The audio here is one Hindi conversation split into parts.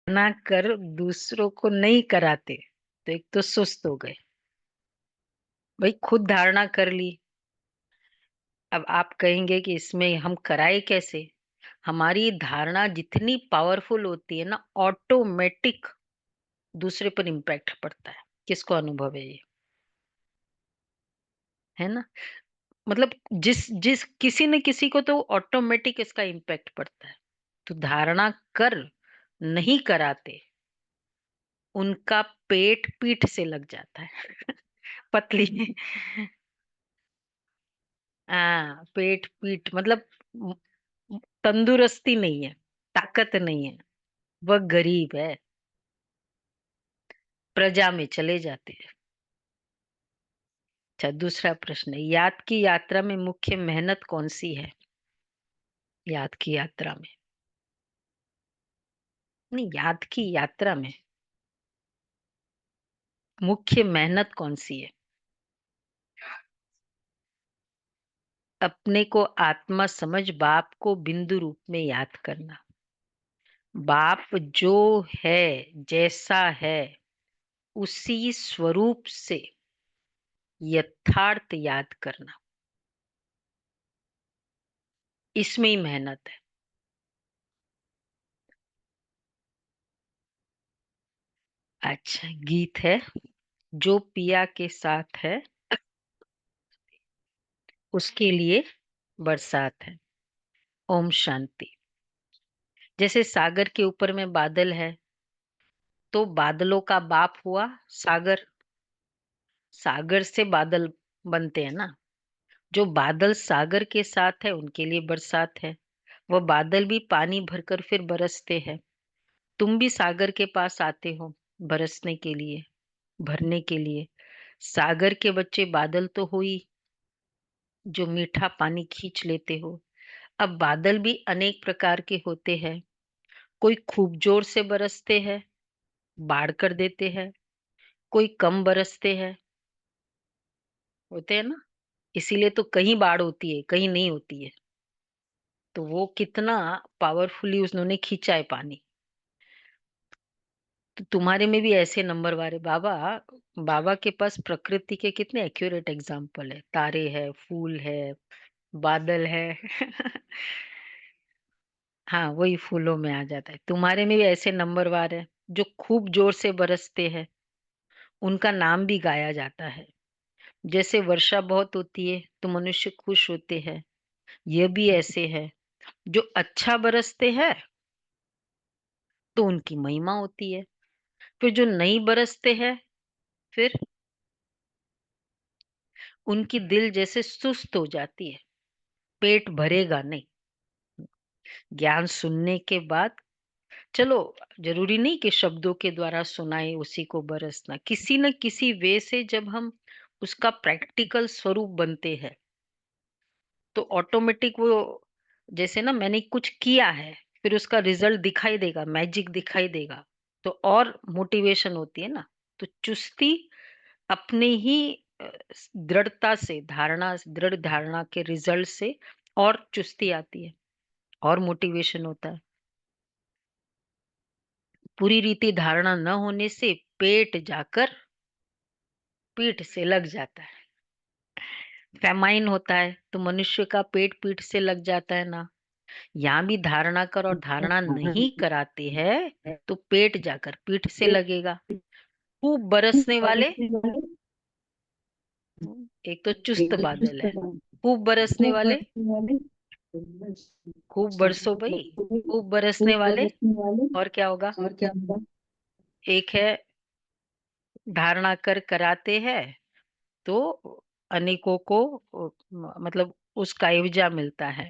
ना कर दूसरों को नहीं कराते तो एक तो सुस्त हो गए। भाई खुद धारणा कर ली। अब आप कहेंगे कि इसमें हम कराए कैसे? हमारी धारणा जितनी पावरफुल होती है ना, ऑटोमेटिक दूसरे पर इम्पैक्ट पड़ता है। किसको अनुभव है ये? है ना? मतलब जिस जिस किसी न किसी को तो ऑटोमेटिक इसका इम्पैक्ट पड़ता है। तो धारणा कर नहीं कराते, उनका पेट पीठ से लग जाता है। पतली। हाँ, पेट पीठ मतलब म- तंदुरुस्ती नहीं है, ताकत नहीं है, वह गरीब है, प्रजा में चले जाते हैं। अच्छा, दूसरा प्रश्न है, याद की यात्रा में मुख्य मेहनत कौन सी है? याद की यात्रा में, नहीं, याद की यात्रा में मुख्य मेहनत कौन सी है? अपने को आत्मा समझ बाप को बिंदु रूप में याद करना। बाप जो है, जैसा है, उसी स्वरूप से यथार्थ याद करना, इसमें ही मेहनत है। अच्छा, गीत है, जो पिया के साथ है उसके लिए बरसात है। ओम शांति। जैसे सागर के ऊपर में बादल है, तो बादलों का बाप हुआ सागर। सागर से बादल बनते हैं ना। जो बादल सागर के साथ है उनके लिए बरसात है। वह बादल भी पानी भरकर फिर बरसते हैं। तुम भी सागर के पास आते हो बरसने के लिए, भरने के लिए। सागर के बच्चे बादल तो हो ही, जो मीठा पानी खींच लेते हो। अब बादल भी अनेक प्रकार के होते हैं। कोई खूब जोर से बरसते हैं, बाढ़ कर देते हैं। कोई कम बरसते हैं, होते हैं ना। इसीलिए तो कहीं बाढ़ होती है, कहीं नहीं होती है। तो वो कितना पावरफुली उन्होंने खींचा है पानी। तो तुम्हारे में भी ऐसे नंबर वाले बाबा, बाबा के पास प्रकृति के कितने एक्यूरेट एग्जाम्पल है। तारे है, फूल है, बादल है। हाँ, वही फूलों में आ जाता है। तुम्हारे में भी ऐसे नंबरवार है जो खूब जोर से बरसते हैं, उनका नाम भी गाया जाता है। जैसे वर्षा बहुत होती है तो मनुष्य खुश होते हैं, ये भी ऐसे है। जो अच्छा बरसते हैं तो उनकी महिमा होती है। फिर जो नहीं बरसते हैं, फिर उनकी दिल जैसे सुस्त हो जाती है, पेट भरेगा नहीं। ज्ञान सुनने के बाद, चलो, जरूरी नहीं कि शब्दों के द्वारा सुनाए उसी को बरसना, किसी न किसी वे से जब हम उसका प्रैक्टिकल स्वरूप बनते हैं तो ऑटोमेटिक वो, जैसे ना मैंने कुछ किया है, फिर उसका रिजल्ट दिखाई देगा, मैजिक दिखाई देगा, तो और मोटिवेशन होती है ना। तो चुस्ती अपने ही दृढ़ता से, धारणा, दृढ़ धारणा के रिजल्ट से और चुस्ती आती है, और मोटिवेशन होता है। पूरी रीति धारणा न होने से पेट जाकर पीठ से लग जाता है। फेमाइन होता है तो मनुष्य का पेट पीठ से लग जाता है ना। यहाँ भी धारणा कर और धारणा नहीं कराते हैं तो पेट जाकर पीठ से लगेगा। खूब बरसने वाले, एक तो चुस्त बादल है, खूब बरसने वाले, खूब बरसो भाई, खूब बरसने वाले। और क्या होगा? एक है, धारणा कर कराते हैं तो अनेकों को मतलब उसका एवजा मिलता है।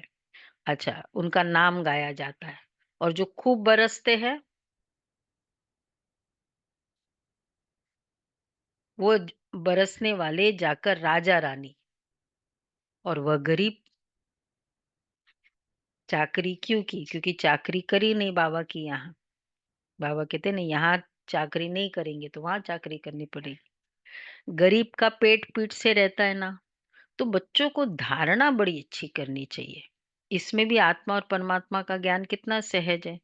अच्छा, उनका नाम गाया जाता है। और जो खूब बरसते हैं, वो बरसने वाले जाकर राजा रानी, और वह गरीब। चाकरी क्यों की? क्योंकि चाकरी करी नहीं बाबा की यहाँ। बाबा कहते नहीं, यहाँ चाकरी नहीं करेंगे तो वहां चाकरी करनी पड़ेगी। गरीब का पेट पीठ से रहता है ना। तो बच्चों को धारणा बड़ी अच्छी करनी चाहिए। इसमें भी आत्मा और परमात्मा का ज्ञान कितना सहज है।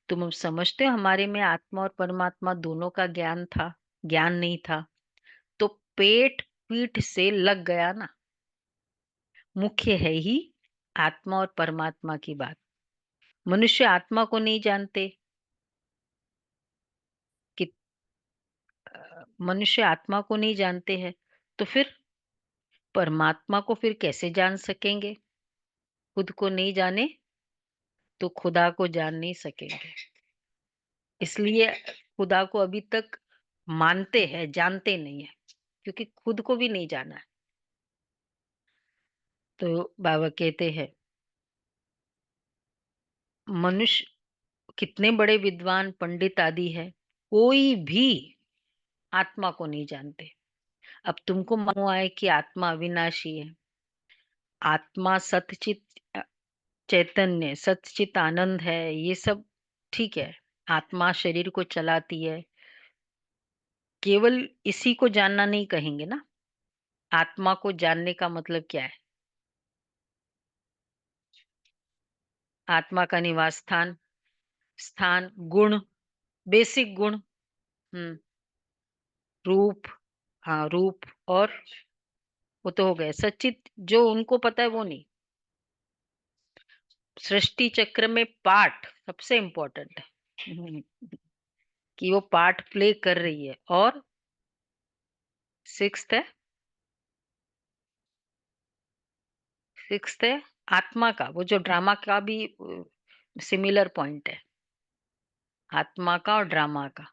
तुम अब समझते हो हमारे में आत्मा और परमात्मा दोनों का ज्ञान था, ज्ञान नहीं था। तो पेट पीठ से लग गया ना। मुख्य है ही आत्मा और परमात्मा की बात। मनुष्य आत्मा को नहीं जानते कि मनुष्य आत्मा को नहीं जानते हैं, तो फिर परमात्मा को फिर कैसे जान सकेंगे? खुद को नहीं जाने तो खुदा को जान नहीं सकेंगे। इसलिए खुदा को अभी तक मानते हैं, जानते नहीं है, क्योंकि खुद को भी नहीं जाना है। तो बाबा कहते हैं मनुष्य कितने बड़े विद्वान पंडित आदि है, कोई भी आत्मा को नहीं जानते। अब तुमको मालूम हुआ है कि आत्मा अविनाशी है। आत्मा सतचित चैतन्य सतचित आनंद है, ये सब ठीक है। आत्मा शरीर को चलाती है, केवल इसी को जानना नहीं कहेंगे ना। आत्मा को जानने का मतलब क्या है? आत्मा का निवास स्थान, स्थान, गुण, बेसिक गुण। रूप, हाँ रूप, और वो तो हो गए सचित, जो उनको पता है वो नहीं। सृष्टि चक्र में पार्ट सबसे इम्पोर्टेंट है। कि वो पार्ट प्ले कर रही है। और सिक्स्थ है, सिक्स्थ है आत्मा का, वो जो ड्रामा का भी सिमिलर पॉइंट है, आत्मा का और ड्रामा का।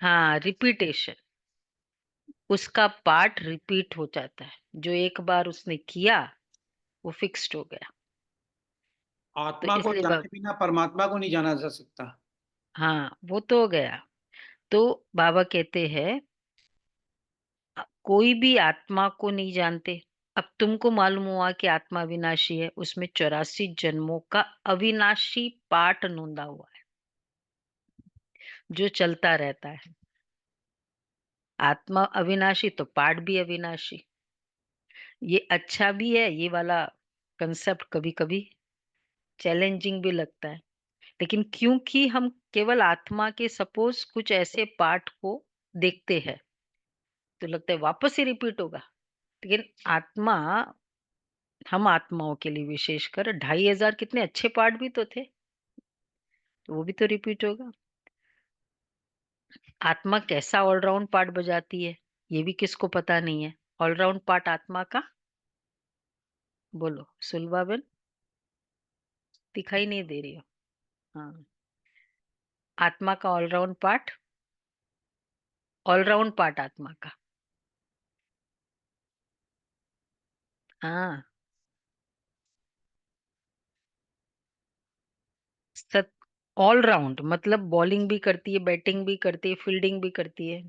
हाँ, रिपीटेशन, उसका पार्ट रिपीट हो जाता है। जो एक बार उसने किया वो फिक्स्ड हो गया। तो आत्मा को इसलिए जाने बिना परमात्मा को नहीं जाना जा सकता। हाँ वो तो हो गया। तो बाबा कहते हैं कोई भी आत्मा को नहीं जानते। अब तुमको मालूम हुआ कि आत्मा अविनाशी है, उसमें 84 जन्मों का अविनाशी पाठ नोंदा हुआ है, जो चलता रहता है। आत्मा अविनाशी तो पाठ भी अविनाशी। ये अच्छा भी है ये वाला कंसेप्ट, कभी कभी चैलेंजिंग भी लगता है। लेकिन क्योंकि हम केवल आत्मा के सपोज कुछ ऐसे पार्ट को देखते हैं, तो लगता है वापस ही रिपीट होगा। लेकिन आत्मा, हम आत्माओं के लिए विशेषकर 2500 कितने अच्छे पार्ट भी तो थे, तो वो भी तो रिपीट होगा। आत्मा कैसा ऑलराउंड पार्ट बजाती है, ये भी किसको पता नहीं है। ऑलराउंड पार्ट आत्मा का, बोलो सुलभा बेन, दिखाई नहीं दे रही हो? हाँ, आत्मा का ऑलराउंड पार्ट, ऑलराउंड पार्ट आत्मा का। हाँ, सत ऑलराउंड मतलब बॉलिंग भी करती है, बैटिंग भी करती है, फील्डिंग भी करती है,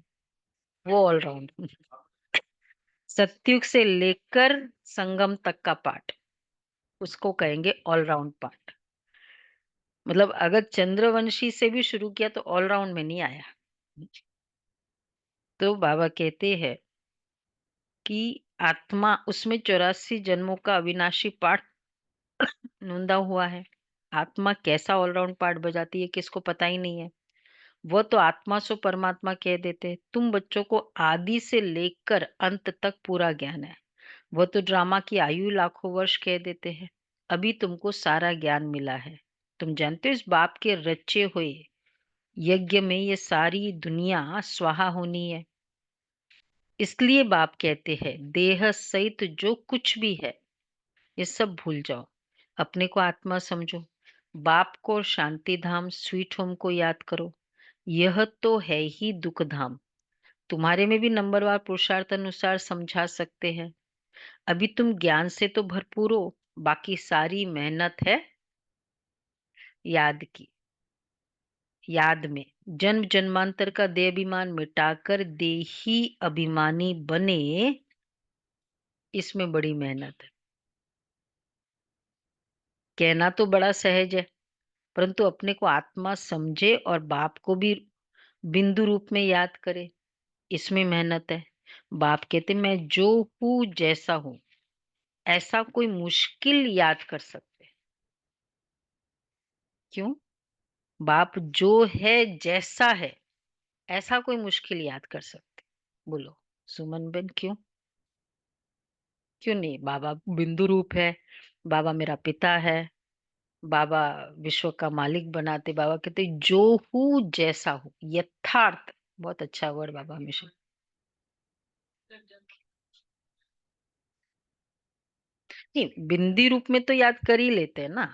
वो ऑलराउंड। सतयुग से लेकर संगम तक का पार्ट, उसको कहेंगे ऑलराउंड पार्ट। मतलब अगर चंद्रवंशी से भी शुरू किया तो ऑलराउंड में नहीं आया। तो बाबा कहते हैं कि आत्मा, उसमें 84 जन्मों का अविनाशी पाठ नोंदा हुआ है। आत्मा कैसा ऑलराउंड पार्ट बजाती है किसको पता ही नहीं है। वो तो आत्मा सो परमात्मा कह देते हैं। तुम बच्चों को आदि से लेकर अंत तक पूरा ज्ञान है। वो तो ड्रामा की आयु लाखों वर्ष कह देते हैं। अभी तुमको सारा ज्ञान मिला है। तुम जानते हो इस बाप के रचे हुए यज्ञ में ये सारी दुनिया स्वाहा होनी है। इसलिए बाप कहते हैं देह सहित जो कुछ भी है ये सब भूल जाओ, अपने को आत्मा समझो, बाप को और शांति धाम स्वीट होम को याद करो। यह तो है ही दुख धाम। तुम्हारे में भी नंबरवार पुरुषार्थ अनुसार समझा सकते हैं। अभी तुम ज्ञान से तो भरपूर हो, बाकी सारी मेहनत है याद की, याद में। जन्म जन्मांतर का देह अभिमान मिटाकर देही अभिमानी बने, इसमें बड़ी मेहनत है। कहना तो बड़ा सहज है, परंतु अपने को आत्मा समझे और बाप को भी बिंदु रूप में याद करे, इसमें मेहनत है। बाप कहते मैं जो हूं जैसा हूं, ऐसा कोई मुश्किल याद कर सकते। क्यों? बाप जो है जैसा है, ऐसा कोई मुश्किल याद कर सकते? बोलो, सुमन बेन क्यों? क्यों नहीं? बाबा बिंदु रूप है, बाबा मेरा पिता है, बाबा विश्व का मालिक बनाते, बाबा कहते जो हूँ जैसा हूँ, यथार्थ। बहुत अच्छा वर्ड बाबा हमेशा। नहीं, बिंदी रूप में तो याद कर ही लेते हैं ना।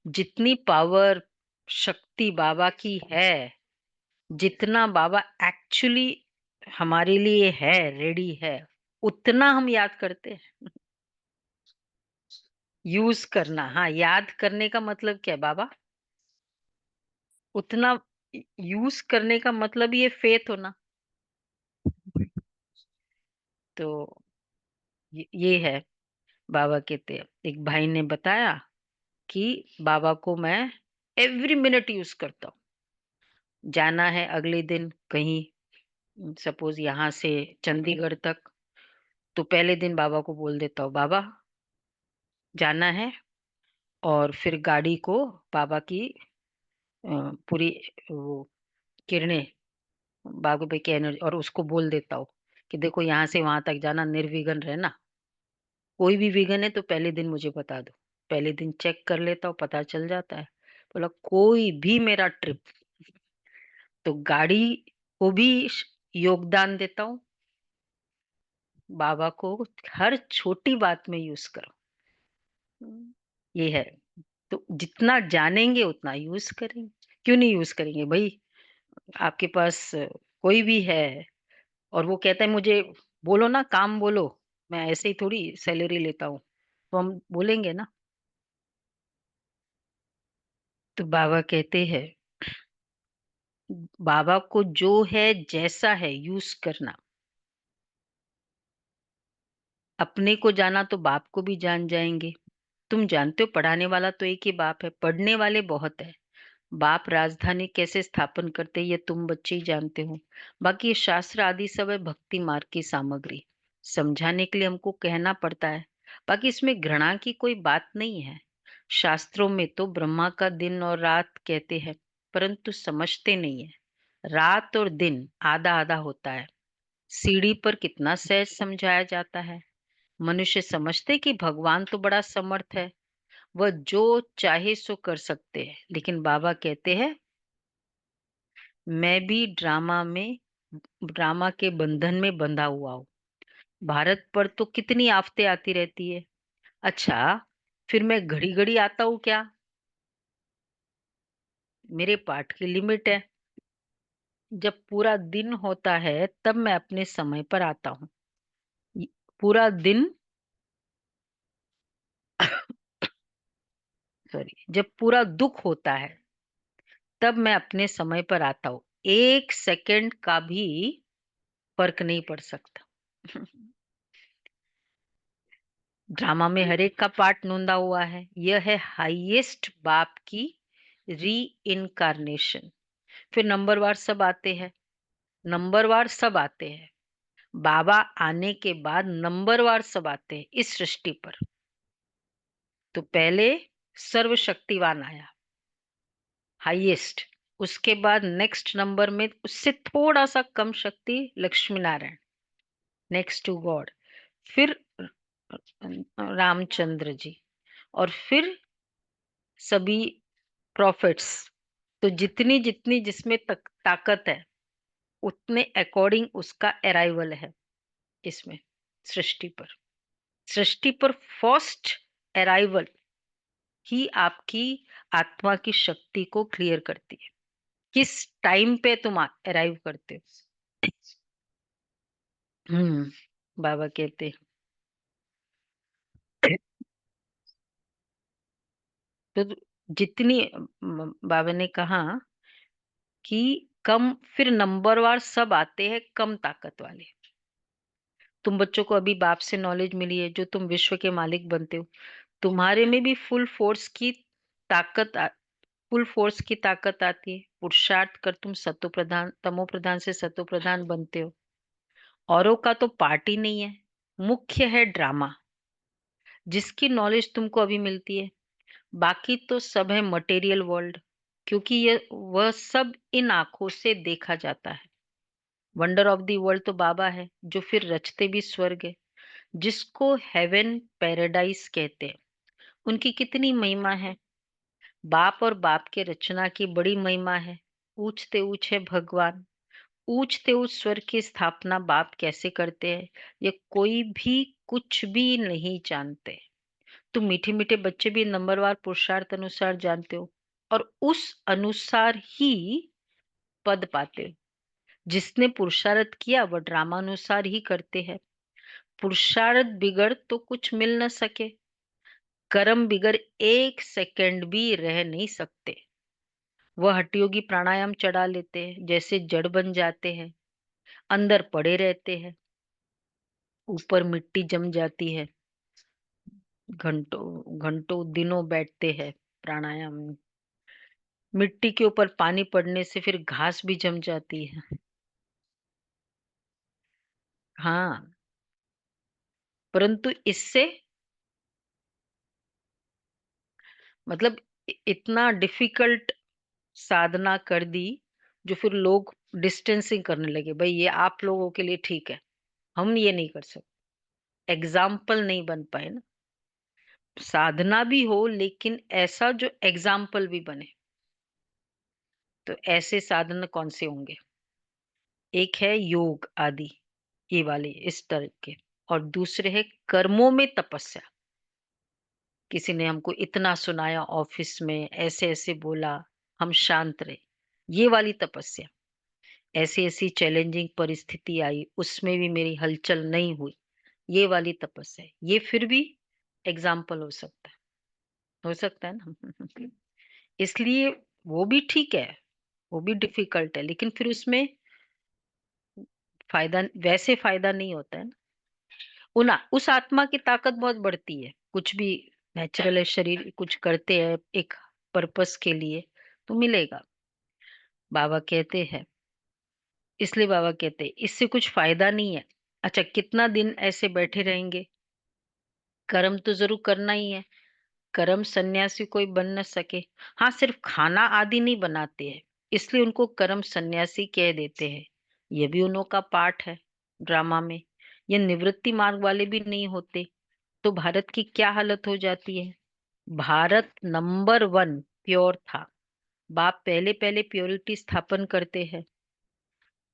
जितनी पावर, शक्ति बाबा की है, जितना बाबा एक्चुअली हमारे लिए है, रेडी है, उतना हम याद करते हैं। यूज करना, हाँ, याद करने का मतलब क्या है बाबा? उतना यूज करने का मतलब ये फेथ होना। तो ये है। बाबा कहते हैं, एक भाई ने बताया कि बाबा को मैं एवरी मिनट यूज करता हूँ। जाना है अगले दिन कहीं, सपोज यहाँ से चंडीगढ़ तक, तो पहले दिन बाबा को बोल देता हूँ, बाबा जाना है। और फिर गाड़ी को बाबा की पूरी वो किरणें, बाबा की एनर्जी, और उसको बोल देता हूँ कि देखो यहाँ से वहां तक जाना निर्विघ्न रहना। कोई भी विघ्न है तो पहले दिन मुझे बता दो। पहले दिन चेक कर लेता हूँ, पता चल जाता है। बोला कोई भी मेरा ट्रिप, तो गाड़ी को भी योगदान देता हूँ, बाबा को हर छोटी बात में यूज करो। ये है। तो जितना जानेंगे उतना यूज करेंगे। क्यों नहीं यूज करेंगे भाई? आपके पास कोई भी है और वो कहता है मुझे बोलो ना, काम बोलो, मैं ऐसे ही थोड़ी सैलरी लेता हूँ, तो हम बोलेंगे ना। तो बाबा कहते हैं, बाबा को जो है जैसा है यूज करना। अपने को जाना तो बाप को भी जान जाएंगे। तुम जानते हो पढ़ाने वाला तो एक ही बाप है, पढ़ने वाले बहुत है। बाप राजधानी कैसे स्थापन करते ये तुम बच्चे ही जानते हो। बाकी ये शास्त्र आदि सब है भक्ति मार्ग की सामग्री, समझाने के लिए हमको कहना पड़ता है। बाकी इसमें घृणा की कोई बात नहीं है। शास्त्रों में तो ब्रह्मा का दिन और रात कहते हैं, परंतु समझते नहीं है। रात और दिन आधा आधा होता है। सीढ़ी पर कितना सहज समझाया जाता है। मनुष्य समझते कि भगवान तो बड़ा समर्थ है, वह जो चाहे सो कर सकते हैं, लेकिन बाबा कहते हैं मैं भी ड्रामा के बंधन में बंधा हुआ हूँ। भारत पर तो कितनी आफतें आती रहती है। अच्छा, फिर मैं घड़ी घड़ी आता हूँ क्या? मेरे पाठ की लिमिट है। जब पूरा दिन होता है तब मैं अपने समय पर आता हूँ। पूरा दिन, सॉरी, जब पूरा दुख होता है तब मैं अपने समय पर आता हूँ। एक सेकंड का भी फर्क नहीं पड़ सकता। ड्रामा में हर एक का पार्ट नोंदा हुआ है। यह है हाईएस्ट बाप की री इनकारनेशन। फिर नंबरवार सब आते हैं, नंबरवार सब आते हैं। बाबा आने के बाद नंबरवार सब आते हैं इस सृष्टि पर। तो पहले सर्वशक्तिवान आया, हाईएस्ट। उसके बाद नेक्स्ट नंबर में उससे थोड़ा सा कम Shakti Lakshmi Narayan, next to God. फिर रामचंद्र जी, और फिर सभी प्रॉफिट्स। तो जितनी जितनी जिसमें ताकत है, उतने अकॉर्डिंग उसका अराइवल है इसमें, सृष्टि पर। सृष्टि पर फर्स्ट अराइवल ही आपकी आत्मा की शक्ति को क्लियर करती है। किस टाइम पे तुम अराइव करते हो। बाबा कहते हैं, तो जितनी बाबा ने कहा कि कम, फिर नंबरवार सब आते हैं कम ताकत वाले। तुम बच्चों को अभी बाप से नॉलेज मिली है, जो तुम विश्व के मालिक बनते हो, तुम्हारे में भी फुल फोर्स की ताकत आती है। पुरुषार्थ कर तुम सतो प्रधान, तमो प्रधान से सतो प्रधान बनते हो। औरों का तो पार्ट ही नहीं है। मुख्य है ड्रामा। जिसकी नॉलेज तुमको अभी मिलती है। बाकी तो सब है मटेरियल वर्ल्ड, क्योंकि ये वह सब इन आंखों से देखा जाता है। वंडर ऑफ द वर्ल्ड तो बाबा है, जो फिर रचते भी स्वर्ग है, जिसको हेवन पैराडाइज कहते हैं। उनकी कितनी महिमा है। बाप और बाप के रचना की बड़ी महिमा है। ऊंचते ऊंच है भगवान। ऊंचते ऊंच स्वर्ग की स्थापना बाप कैसे करते हैं, ये कोई भी कुछ भी नहीं जानते। तुम मीठे मीठे बच्चे भी नंबरवार पुरुषार्थ अनुसार जानते हो, और उस अनुसार ही पद पाते हो। जिसने पुरुषार्थ किया वह ड्रामानुसार ही करते हैं। पुरुषार्थ बिगड़ तो कुछ मिल न सके। कर्म बिगड़ एक सेकंड भी रह नहीं सकते। वह हठयोगी प्राणायाम चढ़ा लेते हैं, जैसे जड़ बन जाते हैं, अंदर पड़े रहते हैं, ऊपर मिट्टी जम जाती है। घंटों घंटों दिनों बैठते हैं प्राणायाम में। मिट्टी के ऊपर पानी पड़ने से फिर घास भी जम जाती है। हाँ, परंतु इससे मतलब इतना डिफिकल्ट साधना कर दी, जो फिर लोग डिस्टेंसिंग करने लगे। भाई ये आप लोगों के लिए ठीक है, हम ये नहीं कर सकते। एग्जाम्पल नहीं बन पाए ना। साधना भी हो लेकिन ऐसा जो एग्जाम्पल भी बने। तो ऐसे साधन कौन से होंगे? एक है योग आदि, ये वाले इस तरह के। और दूसरे है कर्मों में तपस्या। किसी ने हमको इतना सुनाया ऑफिस में, ऐसे ऐसे बोला, हम शांत रहे, ये वाली तपस्या। ऐसी ऐसी चैलेंजिंग परिस्थिति आई, उसमें भी मेरी हलचल नहीं हुई, ये वाली तपस्या। ये फिर भी एग्जाम्पल हो सकता है ना। इसलिए वो भी ठीक है, वो भी डिफिकल्ट है, लेकिन फिर उसमें फायदा वैसे फायदा नहीं होता है ना। उस आत्मा की ताकत बहुत बढ़ती है। कुछ भी नेचुरल है, शरीर कुछ करते हैं एक पर्पस के लिए, तो मिलेगा। बाबा कहते हैं, इसलिए बाबा कहते हैं इससे कुछ फायदा नहीं है। अच्छा, कितना दिन ऐसे बैठे रहेंगे? कर्म तो जरूर करना ही है। कर्म सन्यासी कोई बन न सके। हाँ, सिर्फ खाना आदि नहीं बनाते हैं, इसलिए उनको कर्म सन्यासी कह देते हैं। ये भी उन्हों का पार्ट है ड्रामा में। ये निवृत्ति मार्ग वाले भी नहीं होते, तो भारत की क्या हालत हो जाती है। भारत नंबर वन प्योर था। बाप पहले पहले प्योरिटी स्थापन करते हैं,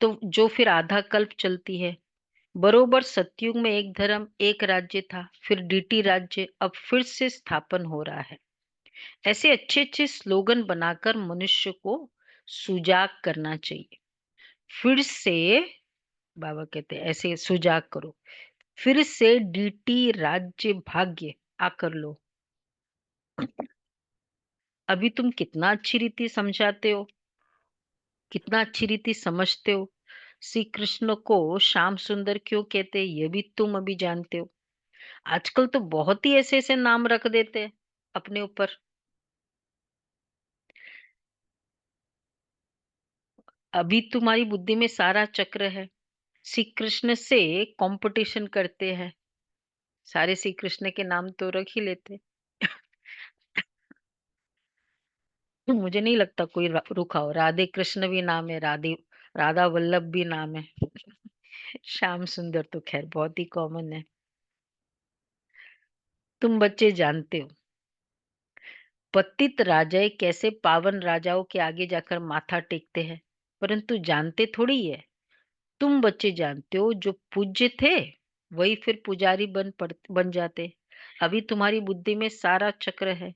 तो जो फिर आधा कल्प चलती है। बरोबर सतयुग में एक धर्म एक राज्य था, फिर डीटी राज्य अब फिर से स्थापन हो रहा है। ऐसे अच्छे अच्छे स्लोगन बनाकर मनुष्य को सुजाग करना चाहिए। फिर से बाबा कहते हैं ऐसे सुजाग करो। फिर से डीटी राज्य भाग्य आकर लो। अभी तुम कितना अच्छी रीति समझाते हो, कितना अच्छी रीति समझते हो। श्री कृष्ण को श्याम सुंदर क्यों कहते हैं, ये भी तुम अभी जानते हो। आजकल तो बहुत ही ऐसे ऐसे नाम रख देते हैं अपने ऊपर। अभी तुम्हारी बुद्धि में सारा चक्र है। श्री कृष्ण से कंपटीशन करते हैं। सारे श्री कृष्ण के नाम तो रख ही लेते। तो मुझे नहीं लगता कोई रुका हो। राधे कृष्ण भी नाम है, राधा वल्लभ भी नाम है। श्याम सुंदर तो खैर बहुत ही कॉमन है। तुम बच्चे जानते हो पतित राजाए कैसे पावन राजाओं के आगे जाकर माथा टेकते हैं, परंतु जानते थोड़ी है। तुम बच्चे जानते हो जो पूज्य थे वही फिर पुजारी बन जाते। अभी तुम्हारी बुद्धि में सारा चक्र है।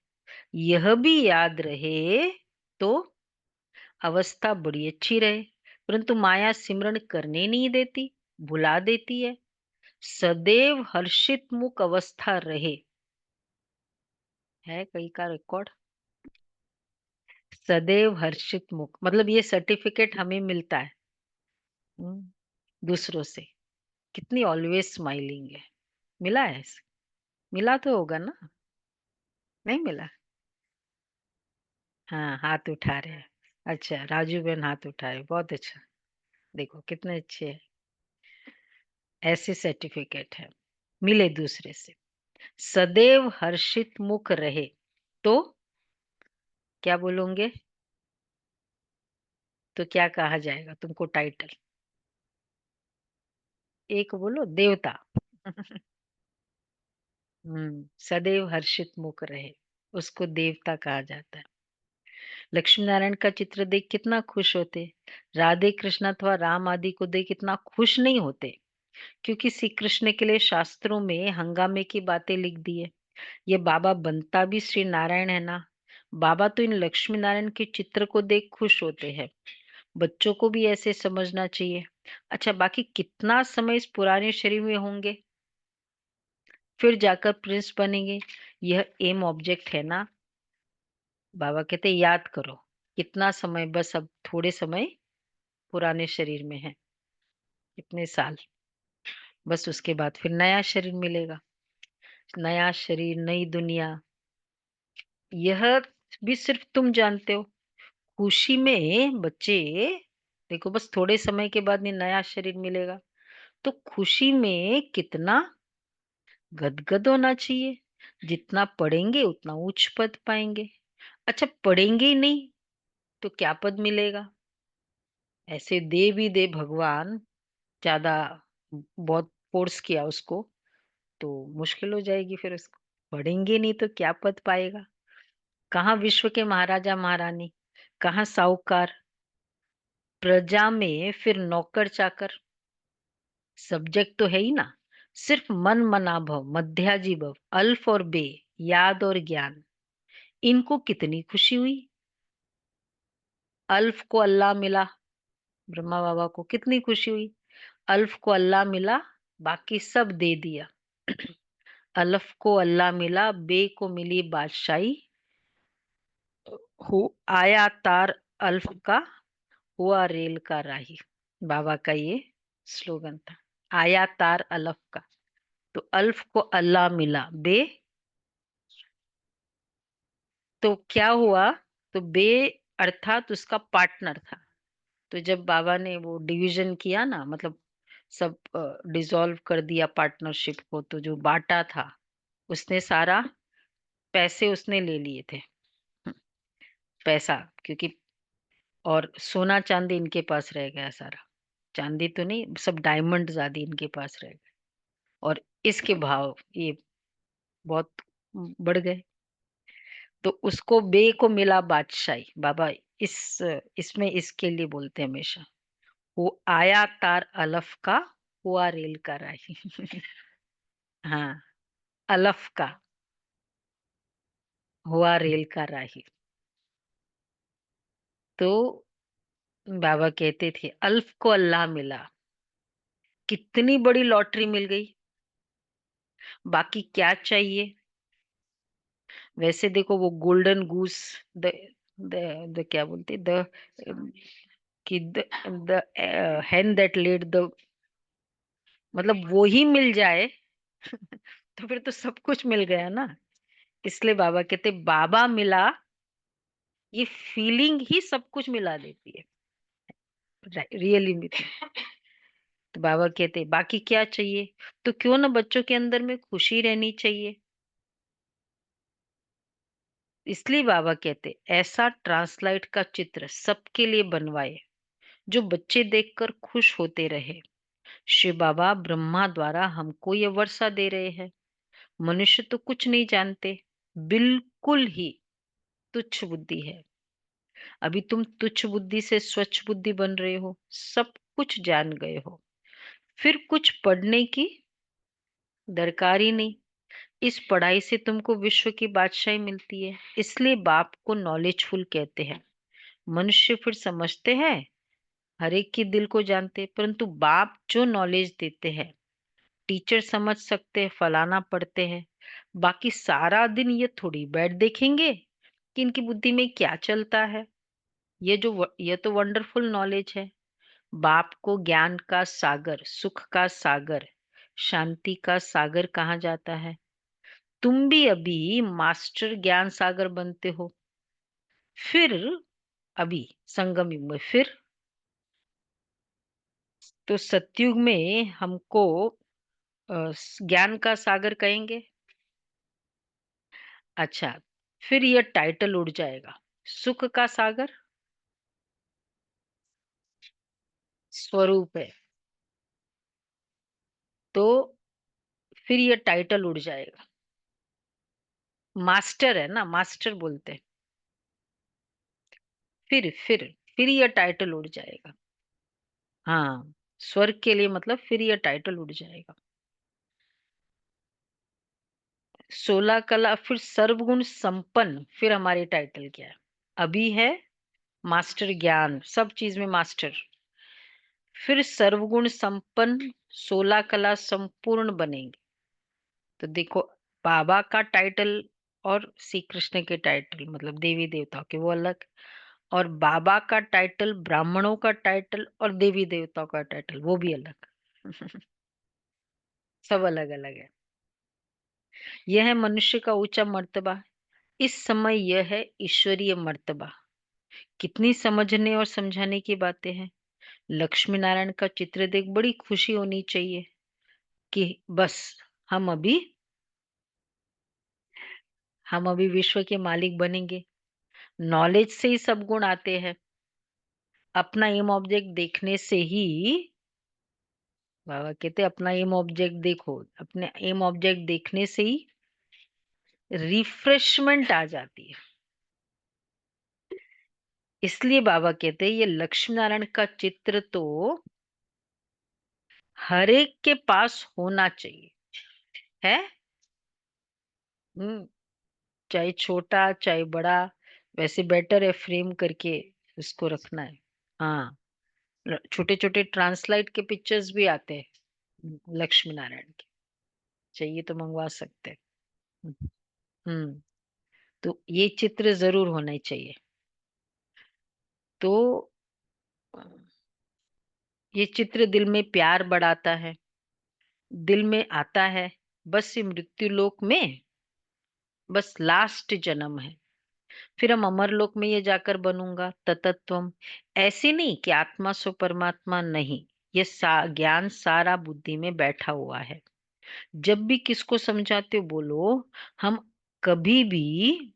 यह भी याद रहे तो अवस्था बड़ी अच्छी रहे, परंतु माया सिमरण करने नहीं देती, भुला देती है। सदैव हर्षित मुख अवस्था रहे, है कहीं का रिकॉर्ड। सदैव हर्षित मुख मतलब ये सर्टिफिकेट हमें मिलता है। हम्म, दूसरों से कितनी ऑलवेज स्माइलिंग है। मिला है? मिला तो होगा ना? नहीं मिला? हाँ, हाथ उठा रहे हैं। अच्छा, राजू बहन हाथ उठा रहे, बहुत अच्छा। देखो कितने अच्छे हैं। ऐसे सर्टिफिकेट है, मिले दूसरे से। सदैव हर्षित मुख रहे, तो क्या बोलोगे? तो क्या कहा जाएगा तुमको टाइटल? एक बोलो, देवता। सदैव हर्षित मुख रहे, उसको देवता कहा जाता है। लक्ष्मी नारायण का चित्र देख कितना खुश होते। राधे कृष्ण अथवा राम आदि को देख इतना खुश नहीं होते, क्योंकि श्री कृष्ण के लिए शास्त्रों में हंगामे की बातें लिख दी है। ये बाबा बनता भी श्री नारायण है ना। बाबा तो इन लक्ष्मी नारायण के चित्र को देख खुश होते हैं। बच्चों को भी ऐसे समझना चाहिए। अच्छा, बाकी कितना समय इस पुराने शरीर में होंगे, फिर जाकर प्रिंस बनेंगे, यह एम ऑब्जेक्ट है ना। बाबा कहते याद करो, कितना समय, बस अब थोड़े समय पुराने शरीर में है, इतने साल, बस उसके बाद फिर नया शरीर मिलेगा। नया शरीर, नई दुनिया, यह भी सिर्फ तुम जानते हो। खुशी में बच्चे, देखो बस थोड़े समय के बाद ये नया शरीर मिलेगा, तो खुशी में कितना गदगद होना चाहिए। जितना पढ़ेंगे उतना उच्च पद पाएंगे। अच्छा, पढ़ेंगे ही नहीं तो क्या पद मिलेगा? ऐसे दे भी दे भगवान, ज्यादा बहुत फोर्स किया उसको, तो मुश्किल हो जाएगी फिर उसको। पढ़ेंगे नहीं तो क्या पद पाएगा? कहाँ विश्व के महाराजा महारानी, कहाँ साहूकार, प्रजा में फिर नौकर चाकर। सब्जेक्ट तो है ही ना। सिर्फ मन मना भव, मध्याजी भव, अल्फ और बे, याद और ज्ञान, इनको कितनी खुशी हुई। अल्फ को अल्लाह मिला, ब्रह्मा बाबा को कितनी खुशी हुई। अल्फ को अल्लाह मिला, बाकी सब दे दिया। अल्फ को अल्लाह मिला, बे को मिली बादशाही, हो आया तार अल्फ का, हुआ रेल का राही। बाबा का ये स्लोगन था, आया तार अल्फ का। तो अल्फ को अल्लाह मिला, बे, तो क्या हुआ? तो बे अर्थात उसका पार्टनर था। तो जब बाबा ने वो डिवीजन किया ना, मतलब सब डिसॉल्व कर दिया पार्टनरशिप को, तो जो बांटा था, उसने सारा पैसे उसने ले लिए थे। हम्म, पैसा, क्योंकि और सोना चांदी इनके पास रह गया सारा। चांदी तो नहीं, सब डायमंड आदि इनके पास रह गए। और इसके भाव ये बहुत बढ़ गए। तो उसको बे को मिला बादशाही। बाबा इस इसमें इसके लिए बोलते हैं हमेशा, वो आया तार अलफ का, हुआ रेल का राही। हाँ, अलफ का, हुआ रेल का राही। तो बाबा कहते थे अल्फ को अल्लाह मिला, कितनी बड़ी लॉटरी मिल गई। बाकी क्या चाहिए? वैसे देखो वो गोल्डन गूस, द द क्या बोलते, द कि the hen that laid the, मतलब वो ही मिल जाए, तो फिर तो सब कुछ मिल गया ना। इसलिए बाबा कहते बाबा मिला, ये फीलिंग ही सब कुछ मिला देती है, रियली में। तो बाबा कहते बाकी क्या चाहिए? तो क्यों ना बच्चों के अंदर में खुशी रहनी चाहिए। इसलिए बाबा कहते ऐसा ट्रांसलाइट का चित्र सबके लिए बनवाए, जो बच्चे देखकर खुश होते रहे। शिव बाबा ब्रह्मा द्वारा हमको ये वर्षा दे रहे हैं। मनुष्य तो कुछ नहीं जानते, बिल्कुल ही तुच्छ बुद्धि है। अभी तुम तुच्छ बुद्धि से स्वच्छ बुद्धि बन रहे हो, सब कुछ जान गए हो, फिर कुछ पढ़ने की दरकार ही नहीं। इस पढ़ाई से तुमको विश्व की बादशाही मिलती है, इसलिए बाप को नॉलेजफुल कहते हैं। मनुष्य फिर समझते हैं, हर एक के दिल को जानते हैं, परंतु बाप जो नॉलेज देते हैं, टीचर समझ सकते हैं, फलाना पढ़ते हैं, बाकी सारा दिन ये थोड़ी बैठ देखेंगे कि इनकी बुद्धि में क्या चलता है। ये तो वंडरफुल नॉलेज है। बाप को ज्ञान का सागर, सुख का सागर, शांति का सागर कहा जाता है। तुम भी अभी मास्टर ज्ञान सागर बनते हो। फिर अभी संगम युग में, फिर तो सतयुग में हमको ज्ञान का सागर कहेंगे। अच्छा, फिर ये टाइटल उड़ जाएगा। सुख का सागर स्वरूप है, तो फिर ये टाइटल उड़ जाएगा। मास्टर है ना, मास्टर बोलते हैं। फिर ये टाइटल उड़ जाएगा। हाँ, स्वर्ग के लिए मतलब फिर ये टाइटल उड़ जाएगा। 16 कला फिर सर्वगुण संपन्न, फिर हमारी टाइटल क्या है? अभी है मास्टर ज्ञान, सब चीज में मास्टर। फिर सर्वगुण संपन्न 16 कला संपूर्ण बनेंगे। तो देखो, बाबा का टाइटल और श्री कृष्ण के टाइटल मतलब देवी देवताओं के वो अलग, और बाबा का टाइटल, ब्राह्मणों का टाइटल और देवी देवताओं का टाइटल वो भी अलग। सब अलग अलग है। यह है मनुष्य का ऊंचा मर्तबा, इस समय यह है ईश्वरीय मर्तबा। कितनी समझने और समझाने की बातें हैं। लक्ष्मी नारायण का चित्र देख बड़ी खुशी होनी चाहिए कि बस हम अभी हम अभी विश्व के मालिक बनेंगे। नॉलेज से ही सब गुण आते हैं। अपना एम ऑब्जेक्ट देखने से ही, बाबा कहते अपना एम ऑब्जेक्ट देखो, अपने एम ऑब्जेक्ट देखने से ही रिफ्रेशमेंट आ जाती है। इसलिए बाबा कहते हैं ये लक्ष्मी नारायण का चित्र तो हर एक के पास होना चाहिए। है। हम्म, चाहे छोटा चाहे बड़ा, वैसे बेटर है फ्रेम करके उसको रखना है। हाँ, छोटे छोटे ट्रांसलाइट के पिक्चर्स भी आते हैं लक्ष्मी नारायण के। चाहिए तो मंगवा सकते हैं। हम्म हम्म, तो ये चित्र जरूर होना ही चाहिए। तो अ, ये चित्र दिल में प्यार बढ़ाता है। दिल में आता है बस ये मृत्यु लोक में बस लास्ट जन्म है, फिर हम अमर लोक में ये जाकर बनूंगा ततत्वम। ऐसे नहीं कि आत्मा सो परमात्मा नहीं, ये ज्ञान सारा बुद्धि में बैठा हुआ है। जब भी किसको समझाते हो बोलो, हम कभी भी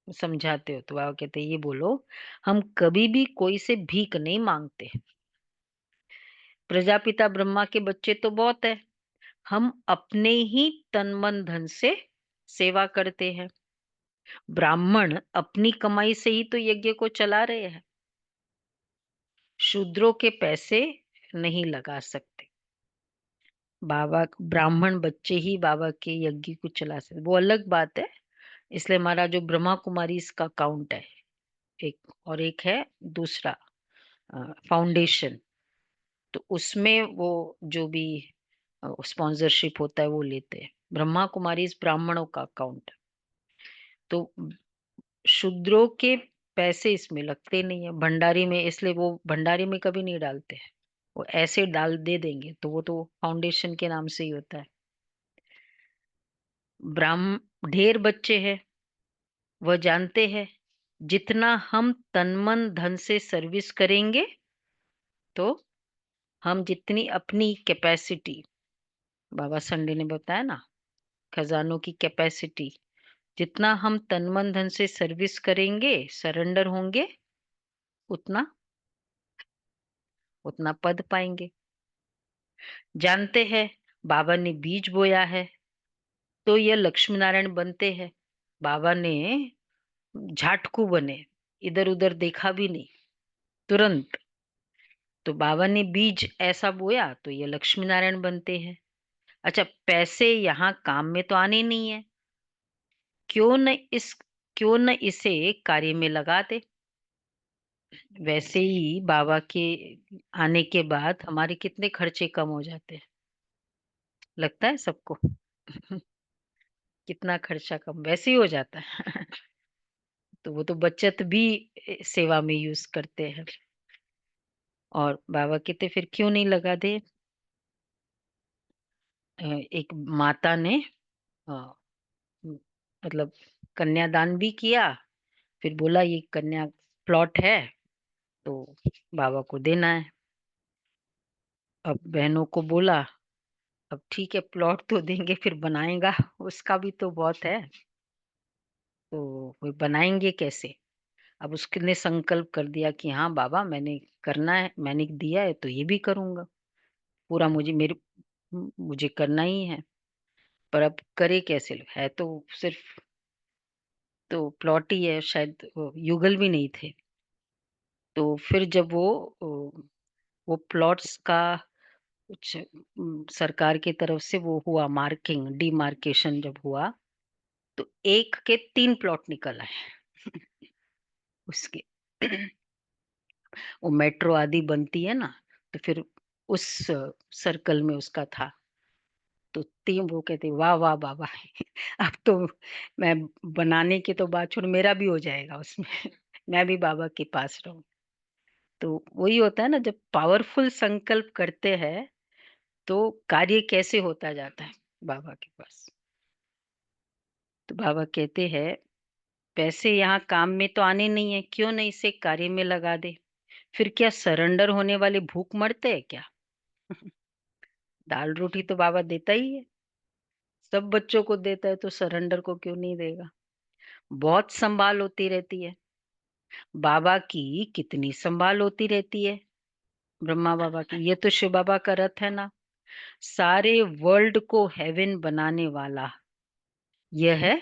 समझाते हो तो बाबा कहते हैं ये बोलो, हम कभी भी कोई से भीख नहीं मांगते। प्रजापिता ब्रह्मा के बच्चे तो बहुत है, हम अपने ही तन मन धन से सेवा करते हैं। ब्राह्मण अपनी कमाई से ही तो यज्ञ को चला रहे हैं। शूद्रों के पैसे नहीं लगा सकते। बाबा ब्राह्मण बच्चे ही बाबा के यज्ञ को चला सकते, वो अलग बात है। इसलिए हमारा जो ब्रह्मा कुमारी इसका काउंट है एक, और एक है दूसरा फाउंडेशन। तो उसमें वो जो भी स्पॉन्सरशिप होता है वो लेते हैं। ब्रह्मा कुमारी इस ब्राह्मणों का अकाउंट। तो शूद्रों के पैसे इसमें लगते नहीं है भंडारी में, इसलिए वो भंडारी में कभी नहीं डालते हैं। वो ऐसे डाल दे देंगे तो वो तो फाउंडेशन के नाम से ही होता है। ब्राह्म ढेर बच्चे हैं, वह जानते हैं जितना हम तन मन धन से सर्विस करेंगे, तो हम जितनी अपनी कैपेसिटी, बाबा संडे ने बताया ना, खजानों की कैपेसिटी, जितना हम तन मन धन से सर्विस करेंगे, सरेंडर होंगे, उतना उतना पद पाएंगे। जानते हैं बाबा ने बीज बोया है तो ये लक्ष्मी नारायण बनते हैं। बाबा ने झाटकू बने, इधर उधर देखा भी नहीं, तुरंत। तो बाबा ने बीज ऐसा बोया तो ये लक्ष्मी नारायण बनते हैं। अच्छा, पैसे यहाँ काम में तो आने नहीं है, क्यों न इस क्यों न इसे कार्य में लगा दे। वैसे ही बाबा के आने के बाद हमारे कितने खर्चे कम हो जाते हैं, लगता है सबको। कितना खर्चा कम वैसे ही हो जाता है। तो वो तो बचत भी सेवा में यूज करते हैं। और बाबा कहते फिर क्यों नहीं लगा दे। एक माता ने अ, म- मतलब कन्यादान भी किया, फिर बोला ये कन्या प्लॉट है तो बाबा को देना है। अब बहनों को बोला, अब ठीक है प्लॉट तो देंगे फिर बनाएगा, उसका भी तो बहुत है। वो बनाएँगे कैसे? अब उसने संकल्प कर दिया कि हाँ बाबा मैंने करना है, मैंने दिया है तो ये भी करूँगा। पूरा मुझे करना ही है। पर अब करे कैसे? है तो सिर्फ़ तो प्लॉट ही है, शायद वो युगल भी नहीं थे। तो फिर जब वो प्लॉट्स का कुछ सरकार की तरफ से वो हुआ मार्किंग, डिमार्केशन जब हुआ, तो 1 के 3 प्लॉट निकल आए उसके। वो मेट्रो आदि बनती है ना, तो फिर उस सर्कल में उसका था। तो 3 वो कहते, "वाह, वाह बाबा! अब तो मैं बनाने की तो बात छोड़, मेरा भी हो जाएगा उसमें। मैं भी बाबा के पास रहूँ।" तो वही होता है ना, जब पावरफुल संकल्प करते हैं, तो कार्य कैसे होता जाता है बाबा के पास। तो बाबा कहते हैं, "पैसे यहाँ काम में तो आने नहीं है, क्यों ना इसे कार्य में लगा दे? फिर क्या सरेंडर होने वाले भूख मरते हैं क्या?" दाल-रोटी तो बाबा देता ही है, सब बच्चों को देता है, तो सरेंडर को क्यों नहीं देगा? बहुत संभाल होती रहती है। बाबा की कितनी संभाल होती रहती है, ब्रह्मा बाबा की। ये तो शिव बाबा का रथ है ना, सारे वर्ल्ड को हेवन बनाने वाला, यह है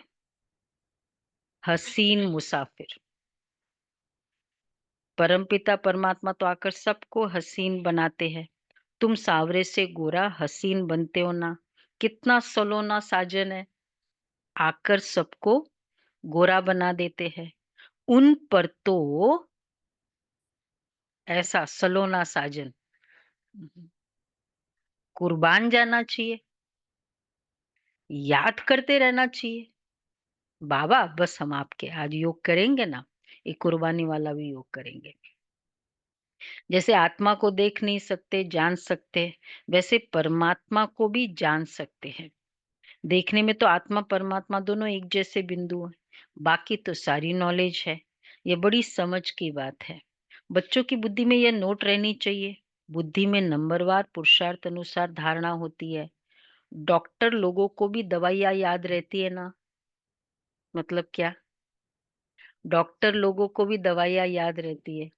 हसीन मुसाफिर। परमपिता परमात्मा तो आकर सबको हसीन बनाते हैं। तुम सावरे से गोरा हसीन बनते हो ना, कितना सलोना साजन है, आकर सबको गोरा बना देते हैं। उन पर तो ऐसा सलोना साजन कुर्बान जाना चाहिए, याद करते रहना चाहिए। बाबा बस हम आपके आज योग करेंगे ना, ये कुर्बानी वाला भी योग करेंगे। जैसे आत्मा को देख नहीं सकते, जान सकते, वैसे परमात्मा को भी जान सकते हैं। देखने में तो आत्मा परमात्मा दोनों एक जैसे बिंदु हैं, बाकी तो सारी नॉलेज है। ये बड़ी समझ की बात है। बच्चों की बुद्धि में यह नोट रहनी चाहिए। बुद्धि में नंबरवार पुरुषार्थ अनुसार धारणा होती है। डॉक्टर लोगों को भी दवाइयाँ याद रहती है ना, मतलब क्या? डॉक्टर लोगों को भी दवाइयाँ याद रहती है।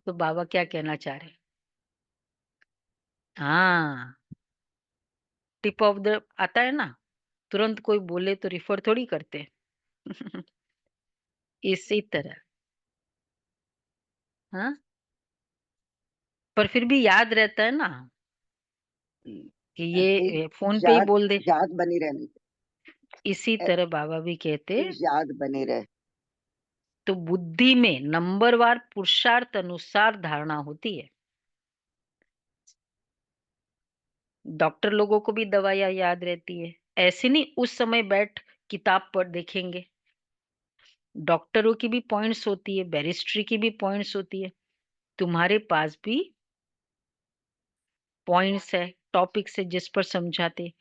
तो बाबा क्या कहना चाह रहे हैं? हाँ, टिप ऑफ द आता है ना, तुरंत कोई बोले तो रिफर थोड़ी करते हैं। इसी तरह, हाँ, पर फिर भी याद रहता है ना कि एक ये फोन पे ही याद बोल दे। याद बनी रहनी इसी चाहिए, तरह बाबा भी कहते, चीज याद बनी रहे। तो बुद्धि में नंबरवार पुरुषार्थ अनुसार धारणा होती है। डॉक्टर लोगों को भी दवाइयाँ याद रहती है। ऐसे नहीं उस समय बैठ किताब पढ़ देखेंगे। डॉक्टरों की भी पॉइंट्स होती है, बैरिस्ट्री की भी पॉइंट्स होती है। तुम्हारे पास भी पॉइंट्स है, टॉपिक्स है जिस पर समझाते।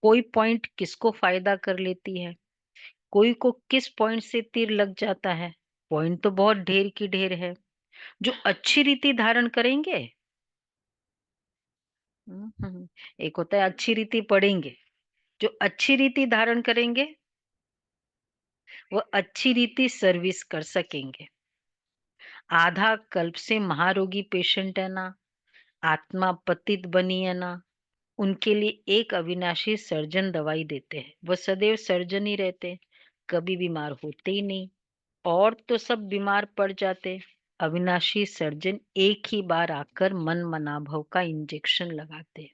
कोई पॉइंट किसको फायदा कर लेती है, कोई को किस पॉइंट से तीर लग जाता है। पॉइंट तो बहुत ढेर की ढेर है। जो अच्छी रीति धारण करेंगे, एक होता है अच्छी रीति पढ़ेंगे, जो अच्छी रीति धारण करेंगे वो अच्छी रीति सर्विस कर सकेंगे। आधा कल्प से महारोगी पेशेंट है ना, आत्मा पतित बनी है ना, उनके लिए एक अविनाशी सर्जन दवाई देते हैं। वो सदैव सर्जन ही रहते, कभी बीमार होते ही नहीं। और तो सब बीमार पड़ जाते। अविनाशी सर्जन एक ही बार आकर मन मनाभव का इंजेक्शन लगाते।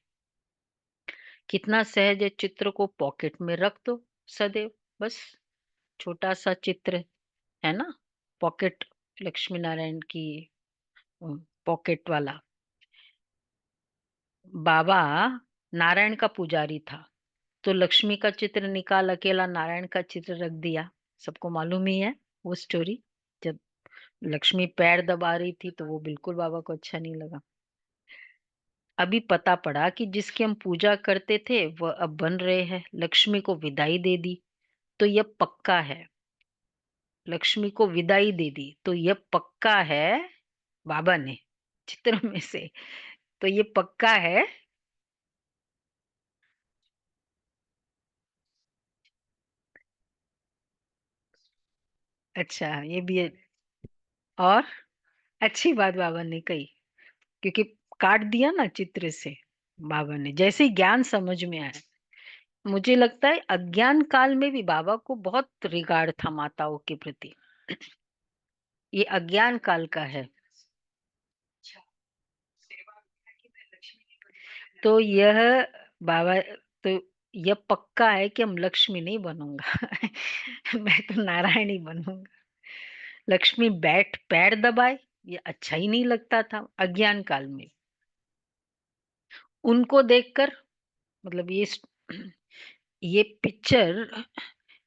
कितना सहज है, चित्र को पॉकेट में रख दो सदैव, बस छोटा सा चित्र है ना, पॉकेट, लक्ष्मी नारायण की पॉकेट वाला। बाबा नारायण का पुजारी था, तो लक्ष्मी का चित्र निकाल अकेला नारायण का चित्र रख दिया। सबको मालूम ही है वो स्टोरी। जब लक्ष्मी पैर दबा रही थी तो वो बिल्कुल बाबा को अच्छा नहीं लगा। अभी पता पड़ा कि जिसकी हम पूजा करते थे वह अब बन रहे हैं, लक्ष्मी को विदाई दे दी, तो यह पक्का है। लक्ष्मी को विदाई दे दी तो यह पक्का है, बाबा ने चित्र में से, तो ये पक्का है अच्छा, ये भी है। और अच्छी बात बाबा ने कही, क्योंकि काट दिया ना चित्र से बाबा ने, जैसे ही ज्ञान समझ में आया। मुझे लगता है अज्ञान काल में भी बाबा को बहुत रिगार्ड था माताओं के प्रति। ये अज्ञान काल का है। तो यह बाबा, तो यह पक्का है कि हम लक्ष्मी नहीं बनूंगा। मैं तो नारायण ही बनूंगा। लक्ष्मी बैठ पैर दबाए, ये अच्छा ही नहीं लगता था अज्ञान काल में। उनको देखकर, मतलब ये पिक्चर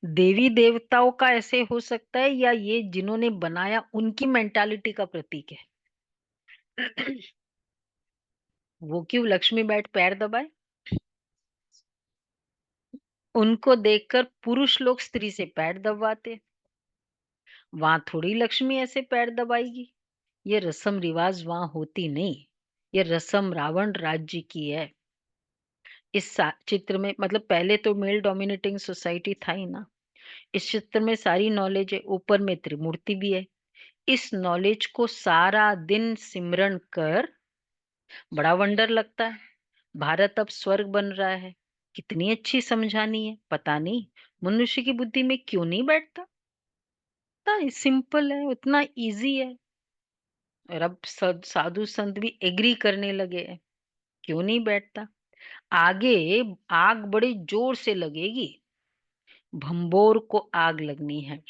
देवी देवताओं का ऐसे हो सकता है, या ये जिन्होंने बनाया उनकी मेंटालिटी का प्रतीक है। वो क्यों लक्ष्मी बैठ पैर दबाए? उनको देखकर पुरुष लोग स्त्री से पैर दबाते, वहां थोड़ी लक्ष्मी ऐसे पैर दबाएगी। ये रस्म रिवाज वहां होती नहीं। ये रस्म रावण राज्य की है। चित्र में, मतलब पहले तो मेल डोमिनेटिंग सोसाइटी था ही ना। इस चित्र में सारी नॉलेज है, ऊपर में त्रिमूर्ति भी है। इस नॉलेज को सारा दिन सिमरन कर बड़ा वंडर लगता है। भारत अब स्वर्ग बन रहा है। कितनी अच्छी समझानी है, पता नहीं मनुष्य की बुद्धि में क्यों नहीं बैठता। इतना सिंपल है, उतना इजी है। और अब साधु संत भी एग्री करने लगे हैं। क्यों नहीं बैठता? आगे आग बड़ी जोर से लगेगी। भंबोर को आग लगनी है।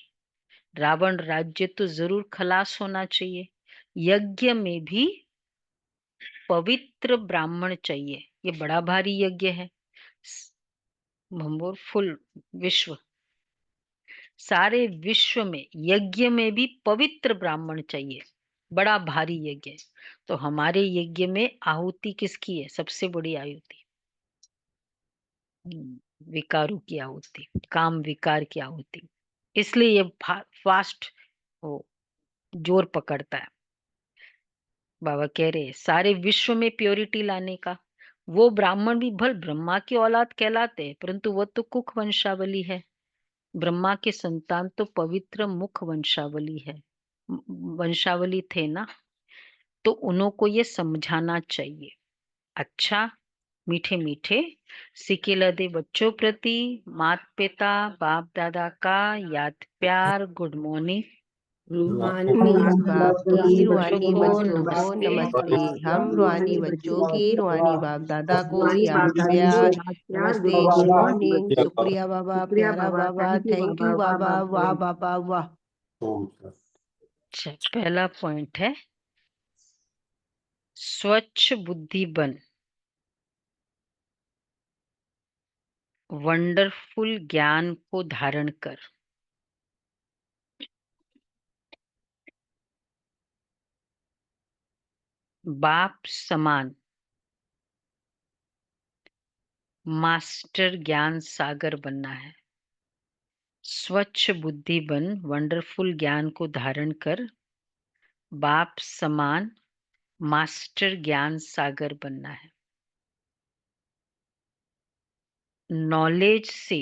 रावण राज्य तो जरूर खलास होना चाहिए। यज्ञ में भी पवित्र ब्राह्मण चाहिए। ये बड़ा भारी यज्ञ है। भंबोर फुल विश्व, सारे विश्व में यज्ञ में भी पवित्र ब्राह्मण चाहिए। बड़ा भारी यज्ञ है। तो हमारे यज्ञ में आहुति किसकी है? सबसे बड़ी आहुति विकारों की आहुति, काम विकार की आहुति। इसलिए ये फास्ट वो जोर पकड़ता है। बाबा कह रहे हैं सारे विश्व में प्योरिटी लाने का। वो ब्राह्मण भी भल ब्रह्मा की औलाद कहलाते हैं, परंतु वो तो कुख वंशावली है। ब्रह्मा के संतान तो पवित्र मुख वंशावली है, वंशावली थे ना। तो उन्हों को ये समझाना चाहिए। अच्छा, मीठे मीठे सिके लदे बच्चों प्रति मात पिता बाप दादा का याद प्यार गुड मॉर्निंग। रूहानी रूहानी बाप की बच्चों रूहानी को बच्चों को नमस्ते। नमस्ते। हम रूहानी बच्चों की रूहानी बाप दादा को रूहानी याद बाप दादा को प्यार याद प्यार नमस्ते। Good good morning. मॉर्निंग। शुक्रिया बाबा, शुक्रिया प्यारा बाबा, बाबा, थैंक यू वाह बाबा, वाह बाबा। बाबा वाह। अच्छा, पहला पॉइंट है स्वच्छ बुद्धि बन, वंडरफुल ज्ञान को धारण कर, बाप समान मास्टर ज्ञान सागर बनना है। स्वच्छ बुद्धि बन, वंडरफुल ज्ञान को धारण कर, बाप समान मास्टर ज्ञान सागर बनना है। नॉलेज से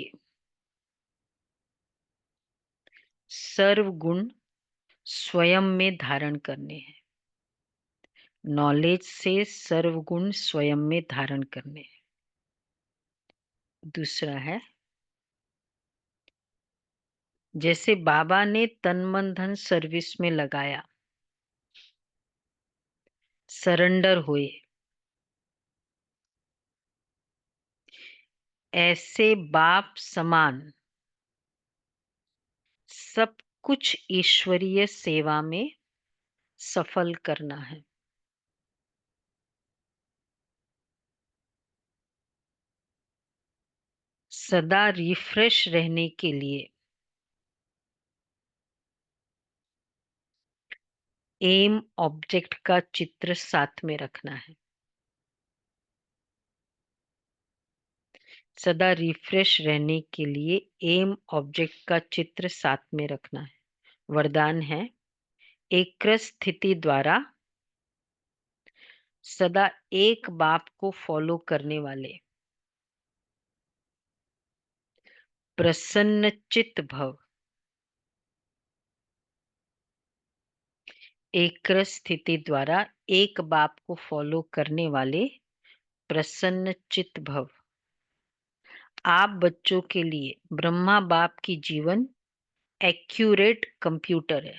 सर्व गुण स्वयं में धारण करने हैं। नॉलेज से सर्व गुण स्वयं में धारण करने हैं। दूसरा है, जैसे बाबा ने तन मन धन सर्विस में लगाया, सरेंडर हुए, ऐसे बाप समान सब कुछ ईश्वरीय सेवा में सफल करना है। सदा रिफ्रेश रहने के लिए एम ऑब्जेक्ट का चित्र साथ में रखना है। सदा रिफ्रेश रहने के लिए एम ऑब्जेक्ट का चित्र साथ में रखना है। वरदान है एक स्थिति द्वारा सदा एक बाप को फॉलो करने वाले प्रसन्न चित्त भव। एक्रस स्थिति द्वारा एक बाप को फॉलो करने वाले प्रसन्न चित्त भव। आप बच्चों के लिए ब्रह्मा बाप की जीवन एक्यूरेट कंप्यूटर है।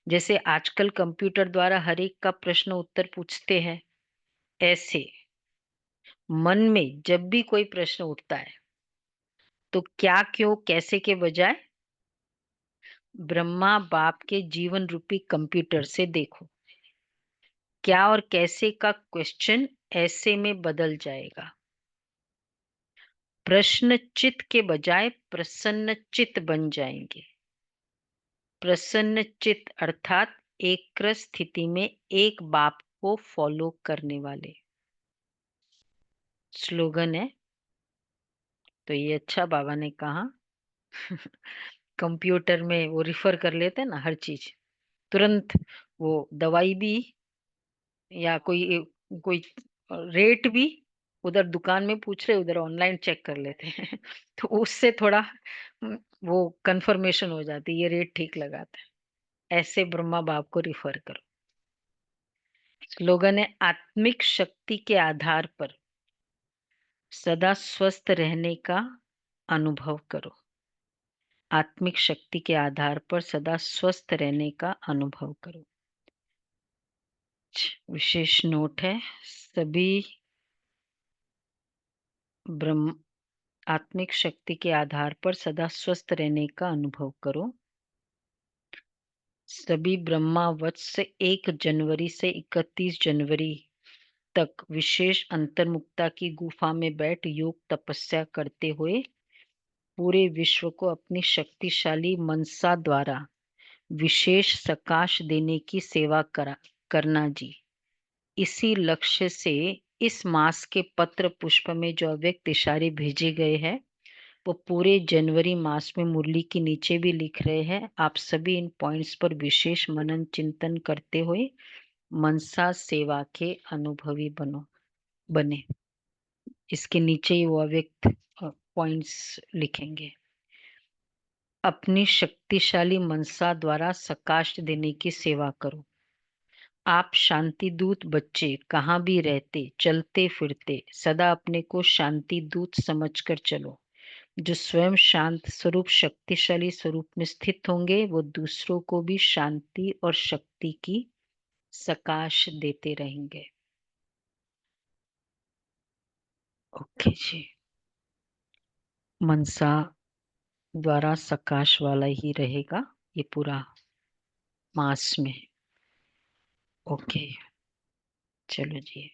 जैसे आजकल कंप्यूटर द्वारा हर एक का प्रश्न उत्तर पूछते हैं, ऐसे मन में जब भी कोई प्रश्न उठता है तो क्या, क्यों, कैसे के बजाय ब्रह्मा बाप के जीवन रूपी कंप्यूटर से देखो, क्या और कैसे का क्वेश्चन ऐसे में बदल जाएगा। प्रश्न चित्त के बजाय प्रसन्न चित्त बन जाएंगे। प्रसन्न चित्त अर्थात एक स्थिति में एक बाप को फॉलो करने वाले। स्लोगन है, तो ये अच्छा बाबा ने कहा। कंप्यूटर में वो रिफर कर लेते हैं ना हर चीज, तुरंत वो दवाई भी या कोई कोई रेट भी उधर दुकान में पूछ रहे, उधर ऑनलाइन चेक कर लेते हैं। तो उससे थोड़ा वो कंफर्मेशन हो जाती है, ये रेट ठीक लगाता है। ऐसे ब्रह्मा बाप को रिफर करो। स्लोगन है, आत्मिक शक्ति के आधार पर सदा स्वस्थ रहने का अनुभव करो। आत्मिक शक्ति के आधार पर सदा स्वस्थ रहने का अनुभव करो। विशेष नोट है, सभी ब्रह्म आत्मिक शक्ति के आधार पर सदा स्वस्थ रहने का अनुभव करो। सभी ब्रह्मा वत्स 1 जनवरी से 31 जनवरी तक विशेष अंतर्मुक्ता की गुफा में बैठ योग तपस्या करते हुए पूरे विश्व को अपनी शक्तिशाली मनसा द्वारा विशेष सकाश देने की सेवा करना जी। इसी लक्ष्य से इस मास के पत्र पुष्प में जो अव्यक्त इशारे भेजे गए हैं वो पूरे जनवरी मास में मुरली के नीचे भी लिख रहे हैं। आप सभी इन पॉइंट्स पर विशेष मनन चिंतन करते हुए मनसा सेवा के अनुभवी बने। इसके नीचे ही वो अव्यक्त पॉइंट्स लिखेंगे। अपनी शक्तिशाली मनसा द्वारा सकाश देने की सेवा करो। आप शांति दूत बच्चे कहाँ भी रहते, चलते फिरते सदा अपने को शांति दूत समझकर चलो। जो स्वयं शांत स्वरूप शक्तिशाली स्वरूप में स्थित होंगे वो दूसरों को भी शांति और शक्ति की सकाश देते रहेंगे। ओके जी, मनसा द्वारा सकाश वाला ही रहेगा ये पूरा मास में। ओके, चलो जी।